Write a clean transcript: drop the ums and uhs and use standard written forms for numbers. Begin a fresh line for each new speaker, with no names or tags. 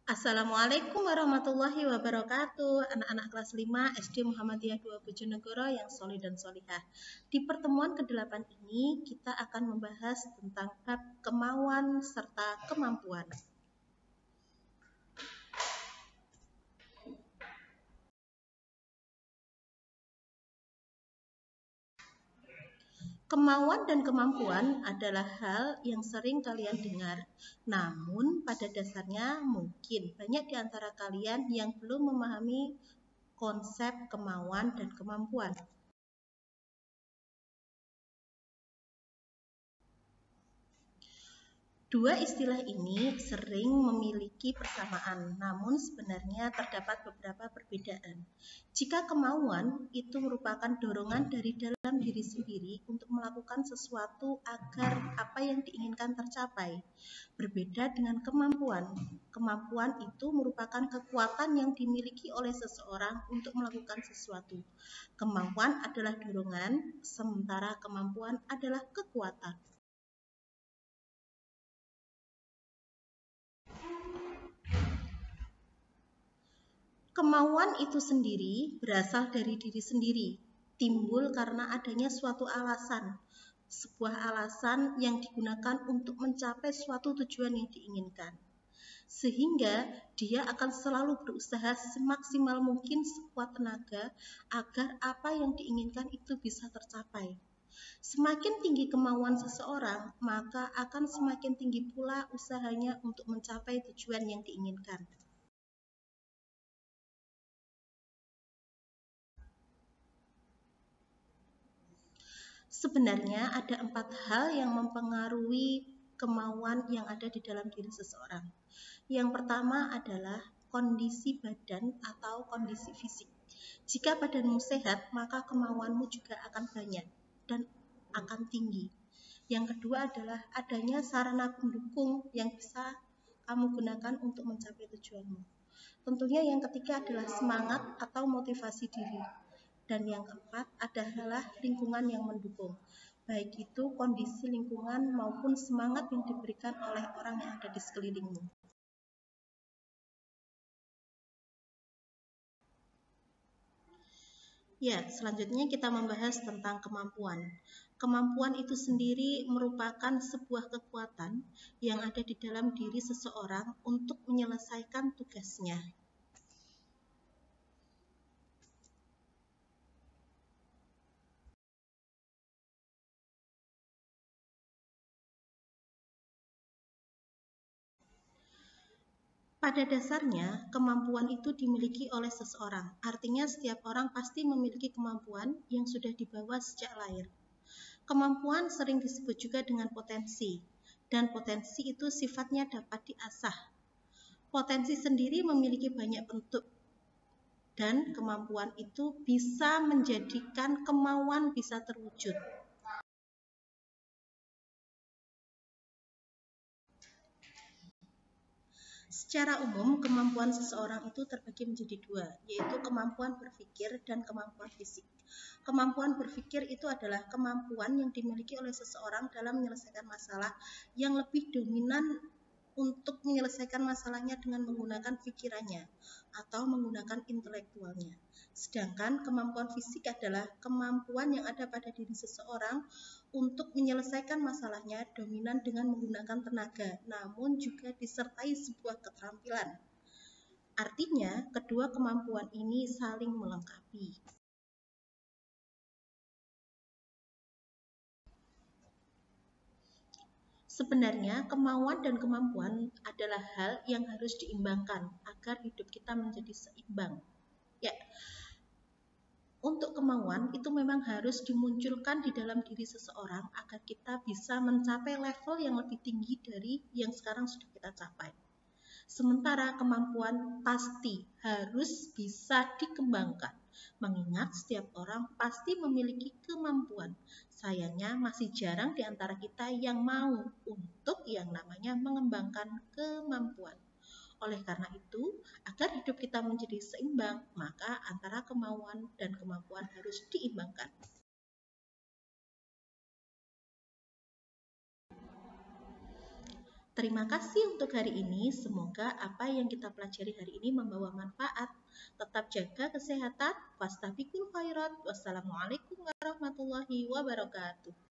Assalamualaikum warahmatullahi wabarakatuh. Anak-anak kelas 5 SD Muhammadiyah 2 Bojonegoro yang solih dan solihah. Di pertemuan ke-8 ini kita akan membahas tentang bab kemauan serta kemampuan. Kemauan dan kemampuan adalah hal yang sering kalian dengar, namun pada dasarnya mungkin banyak di antara kalian yang belum memahami konsep kemauan dan kemampuan. Dua istilah ini sering memiliki persamaan, namun sebenarnya terdapat beberapa perbedaan. Jika kemauan itu merupakan dorongan dari dalam diri sendiri untuk melakukan sesuatu agar apa yang diinginkan tercapai, berbeda dengan kemampuan. Kemampuan itu merupakan kekuatan yang dimiliki oleh seseorang untuk melakukan sesuatu. Kemauan adalah dorongan, sementara kemampuan adalah kekuatan. Kemauan itu sendiri berasal dari diri sendiri, timbul karena adanya suatu alasan, sebuah alasan yang digunakan untuk mencapai suatu tujuan yang diinginkan. Sehingga dia akan selalu berusaha semaksimal mungkin sekuat tenaga agar apa yang diinginkan itu bisa tercapai. Semakin tinggi kemauan seseorang, maka akan semakin tinggi pula usahanya untuk mencapai tujuan yang diinginkan. Sebenarnya ada 4 hal yang mempengaruhi kemauan yang ada di dalam diri seseorang. Yang pertama adalah kondisi badan atau kondisi fisik. Jika badanmu sehat, maka kemauanmu juga akan banyak dan akan tinggi. Yang kedua adalah adanya sarana pendukung yang bisa kamu gunakan untuk mencapai tujuanmu. Tentunya yang ketiga adalah semangat atau motivasi diri. Dan yang keempat adalah lingkungan yang mendukung, baik itu kondisi lingkungan maupun semangat yang diberikan oleh orang yang ada di sekelilingmu. Ya, selanjutnya kita membahas tentang kemampuan. Kemampuan itu sendiri merupakan sebuah kekuatan yang ada di dalam diri seseorang untuk menyelesaikan tugasnya. Pada dasarnya, kemampuan itu dimiliki oleh seseorang. Artinya setiap orang pasti memiliki kemampuan yang sudah dibawa sejak lahir. Kemampuan sering disebut juga dengan potensi, dan potensi itu sifatnya dapat diasah. Potensi sendiri memiliki banyak bentuk, dan kemampuan itu bisa menjadikan kemauan bisa terwujud. Secara umum, kemampuan seseorang itu terbagi menjadi dua, yaitu kemampuan berpikir dan kemampuan fisik. Kemampuan berpikir itu adalah kemampuan yang dimiliki oleh seseorang dalam menyelesaikan masalah yang lebih dominan untuk menyelesaikan masalahnya dengan menggunakan pikirannya atau menggunakan intelektualnya. Sedangkan kemampuan fisik adalah kemampuan yang ada pada diri seseorang untuk menyelesaikan masalahnya dominan dengan menggunakan tenaga, namun juga disertai sebuah keterampilan. Artinya, kedua kemampuan ini saling melengkapi. Sebenarnya, kemauan dan kemampuan adalah hal yang harus diimbangkan agar hidup kita menjadi seimbang. Ya, untuk kemauan itu memang harus dimunculkan di dalam diri seseorang agar kita bisa mencapai level yang lebih tinggi dari yang sekarang sudah kita capai. Sementara kemampuan pasti harus bisa dikembangkan, mengingat setiap orang pasti memiliki kemampuan. Sayangnya masih jarang di antara kita yang mau untuk yang namanya mengembangkan kemampuan. Oleh karena itu, agar hidup kita menjadi seimbang, maka antara kemauan dan kemampuan harus diimbangkan. Terima kasih untuk hari ini. Semoga apa yang kita pelajari hari ini membawa manfaat. Tetap jaga kesehatan. Fastabiqul khairat. Wassalamualaikum warahmatullahi wabarakatuh.